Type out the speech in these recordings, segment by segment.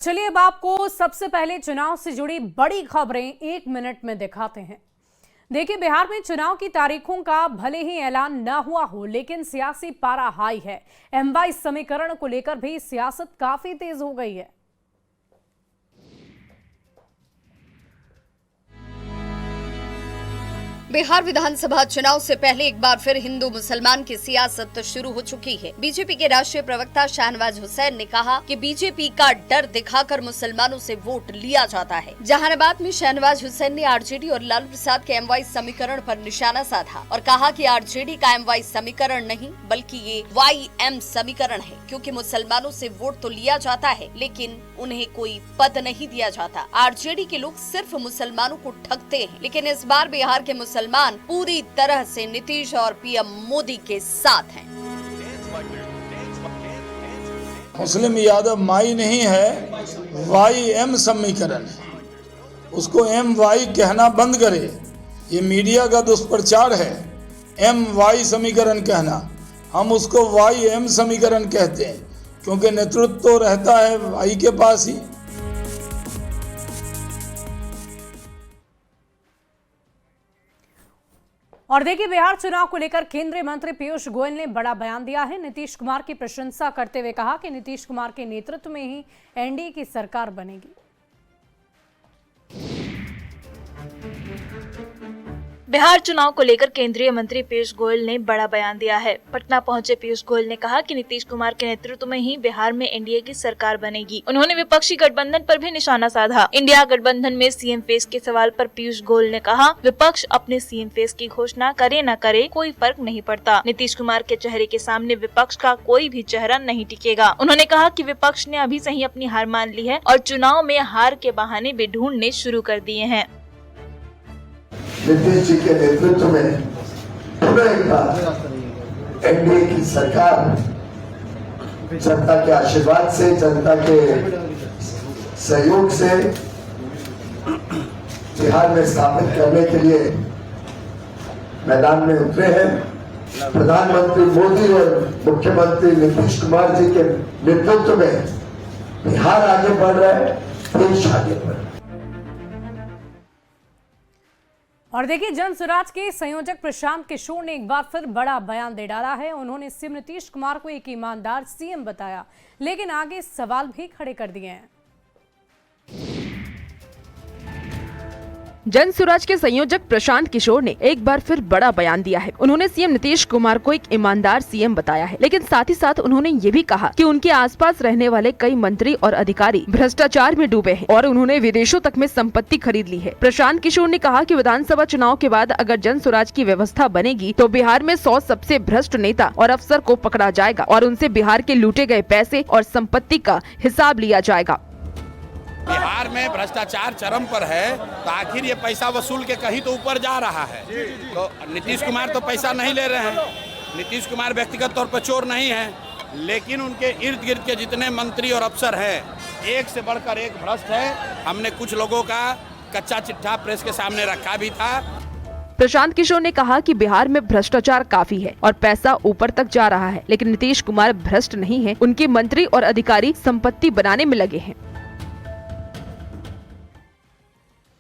चलिए अब आपको सबसे पहले चुनाव से जुड़ी बड़ी खबरें एक मिनट में दिखाते हैं। देखिए, बिहार में चुनाव की तारीखों का भले ही ऐलान न हुआ हो, लेकिन सियासी पारा हाई है। MY समीकरण को लेकर भी सियासत काफी तेज हो गई है। बिहार विधानसभा चुनाव से पहले एक बार फिर हिंदू मुसलमान की सियासत शुरू हो चुकी है। बीजेपी के राष्ट्रीय प्रवक्ता शाहनवाज हुसैन ने कहा कि बीजेपी का डर दिखाकर मुसलमानों से वोट लिया जाता है। जहानाबाद में शाहनवाज हुसैन ने आरजेडी और लालू प्रसाद के MY समीकरण पर निशाना साधा और कहा कि आरजेडी का MY समीकरण नहीं बल्कि ये YM समीकरण है, क्योंकि मुसलमानों से वोट तो लिया जाता है लेकिन उन्हें कोई पद नहीं दिया जाता। आरजेडी के लोग सिर्फ मुसलमानों को ठगते हैं, लेकिन इस बार बिहार के मुसलमान पूरी तरह से नीतीश और PM मोदी के साथ हैं। मुस्लिम यादव माई नहीं है, YM समीकरण है। उसको MY कहना बंद करे। ये मीडिया का दुष्प्रचार है, MY समीकरण कहना। हम उसको YM समीकरण कहते हैं क्योंकि नेतृत्व तो रहता है भाई के पास ही। और देखिए, बिहार चुनाव को लेकर केंद्रीय मंत्री पीयूष गोयल ने बड़ा बयान दिया है। नीतीश कुमार की प्रशंसा करते हुए कहा कि नीतीश कुमार के नेतृत्व में ही NDA की सरकार बनेगी। बिहार चुनाव को लेकर केंद्रीय मंत्री पीयूष गोयल ने बड़ा बयान दिया है। पटना पहुंचे पीयूष गोयल ने कहा कि नीतीश कुमार के नेतृत्व में ही बिहार में NDA की सरकार बनेगी। उन्होंने विपक्षी गठबंधन पर भी निशाना साधा। इंडिया गठबंधन में CM फेस के सवाल पर पीयूष गोयल ने कहा, विपक्ष अपने CM फेस की घोषणा करे न करे कोई फर्क नहीं पड़ता। नीतीश कुमार के चेहरे के सामने विपक्ष का कोई भी चेहरा नहीं टिकेगा। उन्होंने कहा कि विपक्ष ने अभी से ही अपनी हार मान ली है और चुनाव में हार के बहाने भी ढूंढने शुरू कर दिए हैं। नीतीश जी के नेतृत्व में पुनः एक बार NDA की सरकार जनता के आशीर्वाद से, जनता के सहयोग से बिहार में स्थापित करने के लिए मैदान में उतरे हैं। प्रधानमंत्री मोदी और मुख्यमंत्री नीतीश कुमार जी के नेतृत्व में बिहार आगे बढ़ रहा है, देश आगे बढ़ रहा है। और देखिए, जन स्वराज के संयोजक प्रशांत किशोर ने एक बार फिर बड़ा बयान दे डाला है। उन्होंने CM नीतीश कुमार को एक ईमानदार CM बताया, लेकिन आगे सवाल भी खड़े कर दिए हैं। जन स्वराज के संयोजक प्रशांत किशोर ने एक बार फिर बड़ा बयान दिया है। उन्होंने CM नीतीश कुमार को एक ईमानदार CM बताया है, लेकिन साथ ही साथ उन्होंने ये भी कहा कि उनके आसपास रहने वाले कई मंत्री और अधिकारी भ्रष्टाचार में डूबे हैं और उन्होंने विदेशों तक में संपत्ति खरीद ली है। प्रशांत किशोर ने कहा कि विधानसभा चुनाव के बाद अगर जन स्वराज की व्यवस्था बनेगी तो बिहार में 100 सबसे भ्रष्ट नेता और अफसर को पकड़ा जाएगा और उनसे बिहार के लूटे गए पैसे और संपत्ति का हिसाब लिया जाएगा। बिहार में भ्रष्टाचार चरम पर है, तो आखिर ये पैसा वसूल के कहीं तो ऊपर जा रहा है। तो नीतीश कुमार तो पैसा नहीं ले रहे हैं। नीतीश कुमार व्यक्तिगत तौर पर चोर नहीं है, लेकिन उनके इर्द गिर्द के जितने मंत्री और अफसर हैं, एक से बढ़कर एक भ्रष्ट है। हमने कुछ लोगों का कच्चा चिट्ठा प्रेस के सामने रखा भी था। प्रशांत किशोर ने कहा कि बिहार में भ्रष्टाचार काफी है और पैसा ऊपर तक जा रहा है, लेकिन नीतीश कुमार भ्रष्ट नहीं है। उनके मंत्री और अधिकारी संपत्ति बनाने में लगे हैं।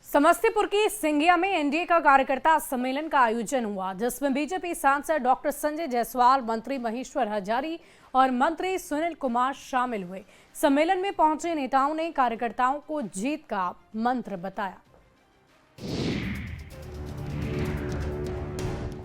समस्तीपुर की सिंघिया में NDA का कार्यकर्ता सम्मेलन का आयोजन हुआ, जिसमें बीजेपी सांसद डॉक्टर संजय जायसवाल, मंत्री महेश्वर हजारी और मंत्री सुनील कुमार शामिल हुए। सम्मेलन में पहुंचे नेताओं ने कार्यकर्ताओं को जीत का मंत्र बताया।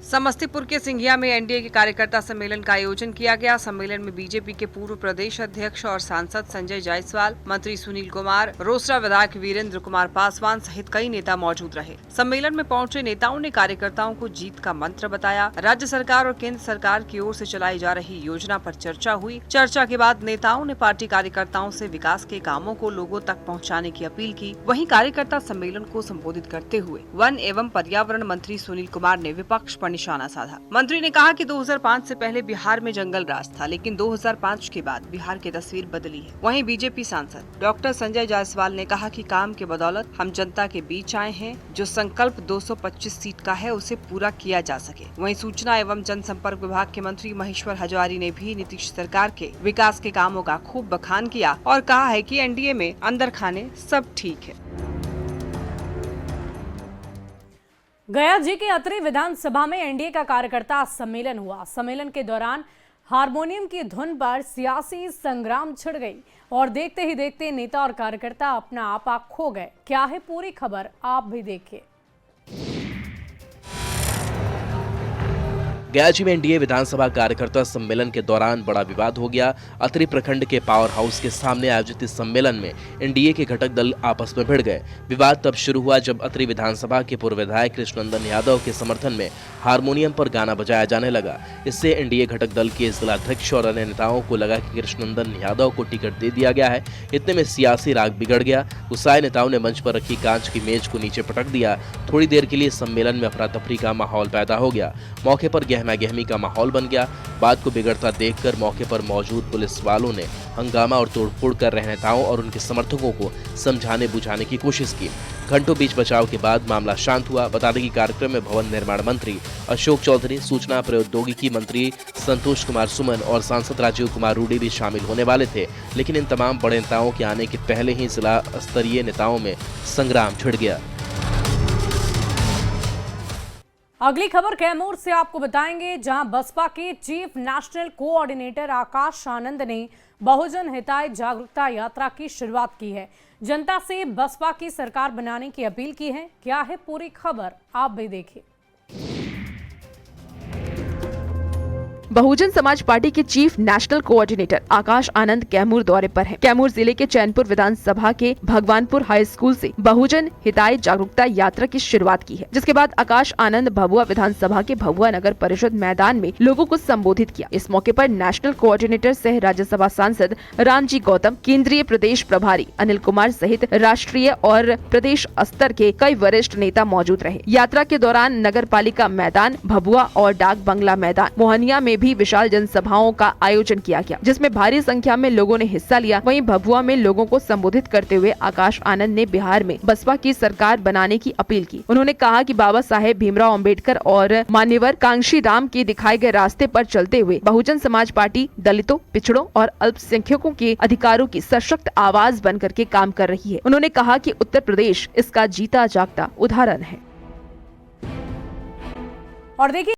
समस्तीपुर के सिंघिया में NDA के कार्यकर्ता सम्मेलन का आयोजन किया गया। सम्मेलन में बीजेपी के पूर्व प्रदेश अध्यक्ष और सांसद संजय जायसवाल, मंत्री सुनील कुमार, रोसड़ा विधायक वीरेंद्र कुमार पासवान सहित कई नेता मौजूद रहे। सम्मेलन में पहुंचे नेताओं ने कार्यकर्ताओं को जीत का मंत्र बताया। राज्य सरकार और केंद्र सरकार की ओर से चलाई जा रही योजना पर चर्चा हुई। चर्चा के बाद नेताओं ने पार्टी कार्यकर्ताओं से विकास के कामों को लोगों तक पहुँचाने की अपील की। वहीं कार्यकर्ता सम्मेलन को संबोधित करते हुए वन एवं पर्यावरण मंत्री सुनील कुमार ने विपक्ष पर निशाना साधा। मंत्री ने कहा कि 2005 से पहले बिहार में जंगल राज था, लेकिन 2005 के बाद बिहार की तस्वीर बदली है। वहीं बीजेपी सांसद डॉक्टर संजय जायसवाल ने कहा कि काम के बदौलत हम जनता के बीच आए हैं। जो संकल्प 225 सीट का है उसे पूरा किया जा सके। वहीं सूचना एवं जनसंपर्क विभाग के मंत्री महेश्वर हजारी ने भी नीतीश सरकार के विकास के कामों का खूब बखान किया और कहा है कि एनडीए में अंदर खाने सब ठीक है। गया जी के अतरी विधानसभा में एनडीए का कार्यकर्ता सम्मेलन हुआ। सम्मेलन के दौरान हारमोनियम की धुन पर सियासी संग्राम छिड़ गई और देखते ही देखते नेता और कार्यकर्ता अपना आपा खो गए। क्या है पूरी खबर, आप भी देखिए। गयाजी में एनडीए विधानसभा कार्यकर्ता सम्मेलन के दौरान बड़ा विवाद हो गया। अतरी प्रखंड के पावर हाउस के सामने आयोजित इस सम्मेलन में एनडीए के घटक दल आपस में भिड़ गए। विवाद तब शुरू हुआ जब अतरी विधानसभा के पूर्व विधायक कृष्णनंदन यादव के समर्थन में हारमोनियम पर गाना बजाया जाने लगा। इससे एनडीए घटक दल के जिलाध्यक्ष और अन्य नेताओं को लगा कि कृष्णनंदन यादव को टिकट दे दिया गया है। इतने में सियासी राग बिगड़ गया। गुस्साए नेताओं ने मंच पर रखी कांच की मेज को नीचे पटक दिया। थोड़ी देर के लिए सम्मेलन में अफरा तफरी का माहौल पैदा हो गया। मौके पर गहमी का माहौल बन गया। बात को बिगड़ता देखकर मौके पर मौजूद पुलिस वालों ने हंगामा और तोड़फोड़ कर रहे नेताओं और उनके समर्थकों को समझाने बुझाने की कोशिश की। घंटों बीच बचाव के बाद मामला शांत हुआ। बता दें कि कार्यक्रम में भवन निर्माण मंत्री अशोक चौधरी, सूचना प्रौद्योगिकी मंत्री संतोष कुमार सुमन और सांसद राजीव कुमार रूडी भी शामिल होने वाले थे, लेकिन इन तमाम बड़े नेताओं के आने के पहले ही जिला स्तरीय नेताओं में संग्राम छिड़ गया। अगली खबर कैमूर से आपको बताएंगे, जहां बसपा के chief national coordinator Akash Anand ने बहुजन हिताय जागरूकता यात्रा की शुरुआत की है। जनता से बसपा की सरकार बनाने की अपील की है। क्या है पूरी खबर, आप भी देखिए। बहुजन समाज पार्टी के chief national coordinator Akash Anand Kaimur दौरे पर हैं। कैमूर जिले के चैनपुर विधानसभा के भगवानपुर हाई स्कूल से बहुजन हिताय जागरूकता यात्रा की शुरुआत की है, जिसके बाद आकाश आनंद भभुआ विधानसभा के भभुआ नगर परिषद मैदान में लोगों को संबोधित किया। इस मौके पर नेशनल कोऑर्डिनेटर सह राज्यसभा सांसद रामजी गौतम, केंद्रीय प्रदेश प्रभारी अनिल कुमार सहित राष्ट्रीय और प्रदेश स्तर के कई वरिष्ठ नेता मौजूद रहे। यात्रा के दौरान नगर पालिका मैदान, भभुआ और डाक बंगला मैदान, मोहनिया में भी विशाल जनसभाओं का आयोजन किया गया, जिसमें भारी संख्या में लोगों ने हिस्सा लिया। वहीं भभुआ में लोगों को संबोधित करते हुए आकाश आनंद ने बिहार में बसपा की सरकार बनाने की अपील की। उन्होंने कहा कि बाबा साहेब भीमराव अंबेडकर और मान्यवर कांशी राम के दिखाए गए रास्ते पर चलते हुए बहुजन समाज पार्टी दलितों, पिछड़ों और अल्पसंख्यकों के अधिकारों की सशक्त आवाज बनकर के काम कर रही है। उन्होंने कहा कि उत्तर प्रदेश इसका जीता जागता उदाहरण है। और देखिए